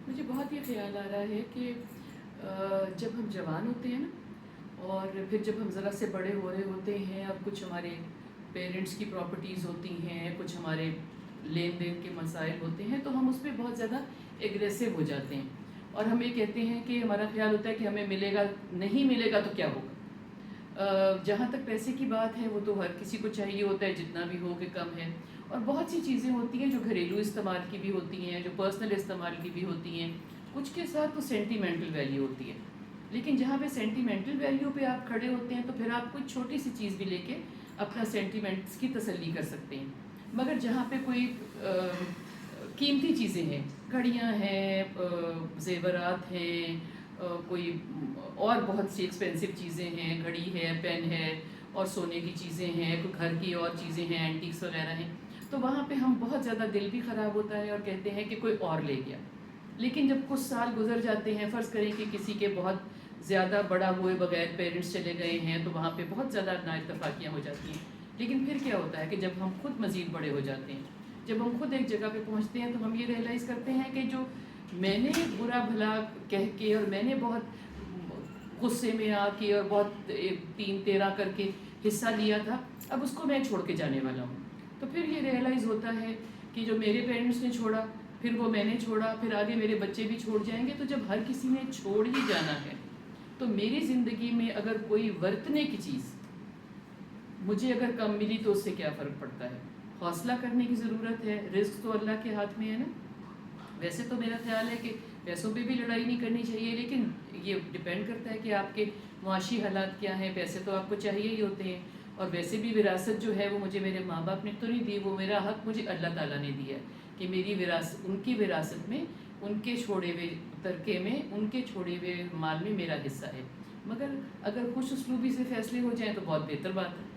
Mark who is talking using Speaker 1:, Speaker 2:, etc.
Speaker 1: مجھے بہت یہ خیال آ رہا ہے کہ جب ہم جوان ہوتے ہیں نا، اور پھر جب ہم ذرا سے بڑے ہو رہے ہوتے ہیں، اب کچھ ہمارے پیرنٹس کی پراپرٹیز ہوتی ہیں، کچھ ہمارے لین دین کے مسائل ہوتے ہیں، تو ہم اس پہ بہت زیادہ ایگریسو ہو جاتے ہیں، اور ہم یہ کہتے ہیں کہ ہمارا خیال ہوتا ہے کہ ہمیں ملے گا، نہیں ملے گا تو کیا ہوگا۔ جہاں تک پیسے کی بات ہے، وہ تو ہر کسی کو چاہیے ہوتا ہے جتنا بھی ہو کہ کم ہے، اور بہت سی چیزیں ہوتی ہیں جو گھریلو استعمال کی بھی ہوتی ہیں، جو پرسنل استعمال کی بھی ہوتی ہیں، کچھ کے ساتھ تو سینٹیمنٹل ویلیو ہوتی ہے۔ لیکن جہاں پہ سینٹیمنٹل ویلیو پہ آپ کھڑے ہوتے ہیں تو پھر آپ کوئی چھوٹی سی چیز بھی لے کے اپنا سینٹیمنٹس کی تسلی کر سکتے ہیں، مگر جہاں پہ کوئی قیمتی چیزیں ہیں، گھڑیاں ہیں، زیورات ہیں، کوئی اور بہت سی ایکسپینسو چیزیں ہیں، گھڑی ہے، پین ہے، اور سونے کی چیزیں ہیں، کوئی گھر کی اور چیزیں ہیں، اینٹیکس وغیرہ ہیں، تو وہاں پہ ہم بہت زیادہ دل بھی خراب ہوتا ہے اور کہتے ہیں کہ کوئی اور لے گیا۔ لیکن جب کچھ سال گزر جاتے ہیں، فرض کریں کہ کسی کے بہت زیادہ بڑا ہوئے بغیر پیرنٹس چلے گئے ہیں، تو وہاں پہ بہت زیادہ نااتفاقیاں ہو جاتی ہیں۔ لیکن پھر کیا ہوتا ہے کہ جب ہم خود مزید بڑے ہو جاتے ہیں، جب ہم خود ایک جگہ پہ پہنچتے ہیں، تو ہم یہ ریئلائز کرتے ہیں کہ جو میں نے برا بھلا کہہ کے، اور میں نے بہت غصے میں آ کے اور بہت تین تیرا کر کے حصہ لیا تھا، اب اس کو میں چھوڑ کے جانے والا ہوں۔ تو پھر یہ ریئلائز ہوتا ہے کہ جو میرے پیرنٹس نے چھوڑا، پھر وہ میں نے چھوڑا، پھر آگے میرے بچے بھی چھوڑ جائیں گے، تو جب ہر کسی نے چھوڑ ہی جانا ہے، تو میری زندگی میں اگر کوئی ورتنے کی چیز مجھے اگر کم ملی تو اس سے کیا فرق پڑتا ہے۔ حوصلہ کرنے کی ضرورت ہے، رزق تو اللہ کے ہاتھ میں ہے نا۔ ویسے تو میرا خیال ہے کہ پیسوں پہ بھی لڑائی نہیں کرنی چاہیے، لیکن یہ ڈیپینڈ کرتا ہے کہ آپ کے معاشی حالات کیا ہیں۔ پیسے تو آپ کو چاہیے ہی ہوتے ہیں، اور ویسے بھی وراثت جو ہے وہ مجھے میرے ماں باپ نے تو نہیں دی، وہ میرا حق مجھے اللہ تعالیٰ نے دیا ہے کہ میری وراثت، ان کی وراثت میں، ان کے چھوڑے ہوئے ترکے میں، ان کے چھوڑے ہوئے مال میں میرا حصہ ہے۔ مگر اگر خوش اسلوبی سے فیصلے ہو جائیں تو بہت بہتر بات ہے۔